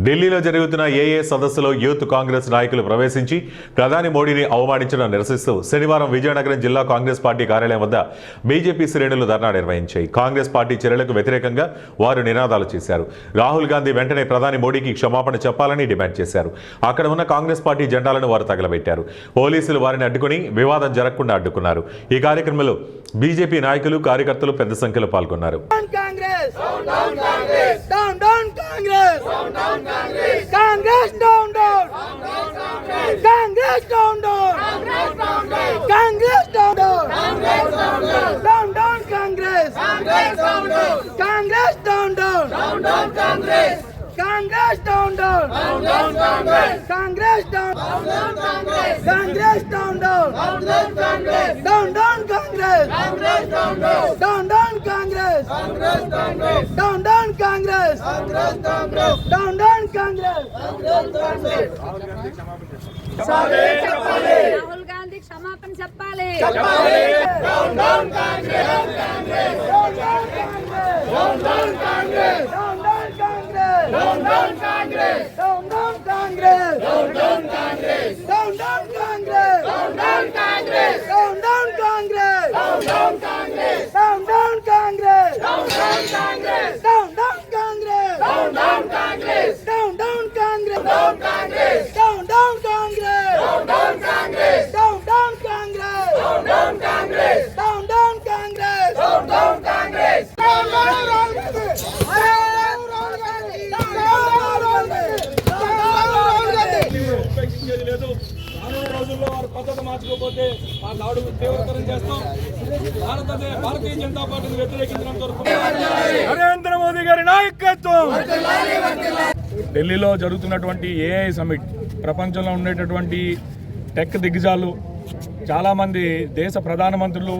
ఢిల్లీలో జరుగుతున్న ఏఏ సదస్సులో యూత్ కాంగ్రెస్ నాయకులు ప్రవేశించి ప్రధాని మోడీని అవమానించడం నిరసిస్తూ శనివారం విజయనగరం జిల్లా కాంగ్రెస్ పార్టీ కార్యాలయం వద్ద బీజేపీ శ్రేణులు ధర్నా నిర్వహించాయి. కాంగ్రెస్ పార్టీ చర్యలకు వ్యతిరేకంగా వారు నినాదాలు చేశారు. రాహుల్ గాంధీ వెంటనే ప్రధాని మోడీకి క్షమాపణ చెప్పాలని డిమాండ్ చేశారు. అక్కడ ఉన్న కాంగ్రెస్ పార్టీ జెండాలను వారు తగలబెట్టారు. పోలీసులు వారిని అడ్డుకుని వివాదం జరగకుండా అడ్డుకున్నారు. ఈ కార్యక్రమంలో బీజేపీ నాయకులు కార్యకర్తలు పెద్ద సంఖ్యలో పాల్గొన్నారు. Congress down down. Congress down down. Congress down down. Down down Congress. Congress down down. Congress. Congress down down. Congress down. Congress down down. Down down Congress. Down down Congress. Down down Congress. Down down Congress. Rahul Gandhi క్షమాపణ చెప్పాలి. Down down Congress. Down down Congress. Down down Congress. Down down Congress. Down down Congress. Down down Congress. Down down Congress. Down down Congress. Down down Congress. Down down Congress. Down down Congress. Down down Congress. Down down Congress. Down down Congress. Down down Congress. Down down Congress. Down Congress. Down down Congress. Down down Congress. Down down Congress. Down down Congress. Down down Congress. Down down Congress. Down down Congress. రోజుల్లో వారు పద్ధతి మార్చుకోకపోతే ఆ దాడులు తీవ్రతరం చేస్తాం. భారతీయ జనతా పార్టీని వ్యతిరేకించడం నరేంద్ర మోదీ గారి నాయకత్వం. ఢిల్లీలో జరుగుతున్నటువంటి ఏఐ సమిట్ ప్రపంచంలో ఉండేటటువంటి టెక్ దిగ్గజాలు చాలామంది దేశ ప్రధానమంత్రులు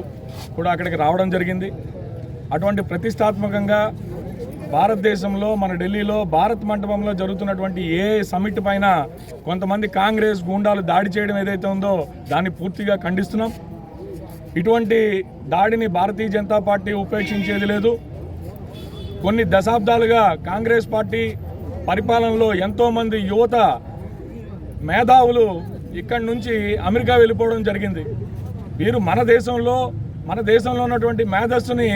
కూడా అక్కడికి రావడం జరిగింది. అటువంటి ప్రతిష్టాత్మకంగా భారతదేశంలో మన ఢిల్లీలో భారత్ మంటపంలో జరుగుతున్నటువంటి ఏ సమిట్ పైన కొంతమంది కాంగ్రెస్ గూండాలు దాడి చేయడం ఏదైతే ఉందో దాన్ని పూర్తిగా ఖండిస్తున్నాం. ఇటువంటి దాడిని భారతీయ జనతా పార్టీ ఉపేక్షించేది లేదు. కొన్ని దశాబ్దాలుగా కాంగ్రెస్ పార్టీ పరిపాలనలో ఎంతోమంది యువత మేధావులు ఇక్కడి నుంచి అమెరికా వెళ్ళిపోవడం జరిగింది. వీరు మన దేశంలో ఉన్నటువంటి మేధస్సుని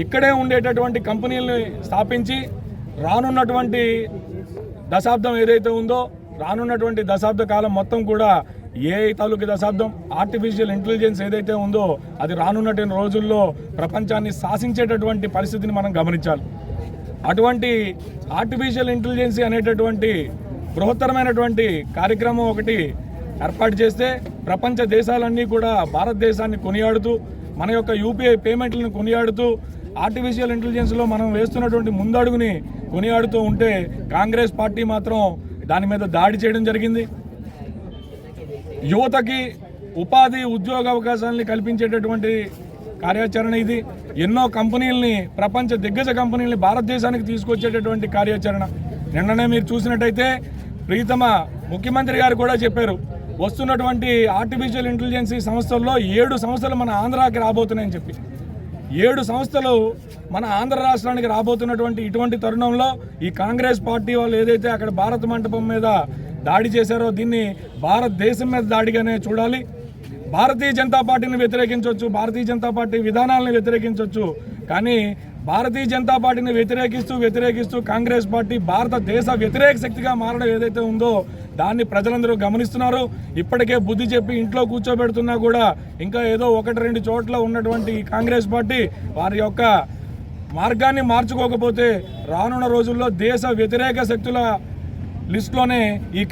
ఇక్కడే ఉండేటటువంటి కంపెనీలని స్థాపించి రానున్నటువంటి దశాబ్దం ఏదైతే ఉందో రానున్నటువంటి దశాబ్ద కాలం మొత్తం కూడా ఏఐ తాలూకు దశాబ్దం, ఆర్టిఫిషియల్ ఇంటెలిజెన్స్ ఏదైతే ఉందో అది రానున్నటువంటి రోజుల్లో ప్రపంచాన్ని శాసించేటటువంటి పరిస్థితిని మనం గమనించాలి. అటువంటి ఆర్టిఫిషియల్ ఇంటెలిజెన్స్ అనేటటువంటి బృహత్తరమైనటువంటి కార్యక్రమం ఒకటి ఏర్పాటు చేస్తే ప్రపంచ దేశాలన్నీ కూడా భారతదేశాన్ని కొనియాడుతూ మన యొక్క యూపీఐ పేమెంట్లను కొనియాడుతూ ఆర్టిఫిషియల్ ఇంటెలిజెన్స్లో మనం వేస్తున్నటువంటి ముందడుగుని కొనియాడుతూ ఉంటే కాంగ్రెస్ పార్టీ మాత్రం దాని మీద దాడి చేయడం జరిగింది. యువతకి ఉపాధి ఉద్యోగ అవకాశాలని కల్పించేటటువంటి కార్యాచరణ ఇది. ఎన్నో కంపెనీలని ప్రపంచ దిగ్గజ కంపెనీలని భారతదేశానికి తీసుకొచ్చేటటువంటి కార్యాచరణ. నిన్ననే మీరు చూసినట్టయితే ప్రీతమ ముఖ్యమంత్రి గారు కూడా చెప్పారు, వస్తున్నటువంటి ఆర్టిఫిషియల్ ఇంటెలిజెన్స్ సంస్థల్లో 7 సంస్థలు మన ఆంధ్రాకి రాబోతున్నాయని చెప్పి. 7 సంస్థలు మన ఆంధ్ర రాష్ట్రానికి రాబోతున్నటువంటి ఇటువంటి తరుణంలో ఈ కాంగ్రెస్ పార్టీ వాళ్ళు ఏదైతే అక్కడ భారత మంటపం మీద దాడి చేశారో దీన్ని భారతదేశం మీద దాడిగానే చూడాలి. భారతీయ జనతా పార్టీని వ్యతిరేకించవచ్చు, భారతీయ జనతా పార్టీ విధానాలను వ్యతిరేకించవచ్చు, కానీ భారతీయ జనతా పార్టీని వ్యతిరేకిస్తూ కాంగ్రెస్ పార్టీ భారతదేశ వ్యతిరేక శక్తిగా మారడం ఏదైతే ఉందో దాన్ని ప్రజలందరూ గమనిస్తున్నారు. ఇప్పటికే బుద్ధి చెప్పి ఇంట్లో కూర్చోబెడుతున్నా కూడా ఇంకా ఏదో 1-2 చోట్ల ఉన్నటువంటి కాంగ్రెస్ పార్టీ వారి యొక్క మార్గాన్ని మార్చుకోకపోతే రానున్న రోజుల్లో దేశ వ్యతిరేక శక్తుల లిస్టులోనే ఈ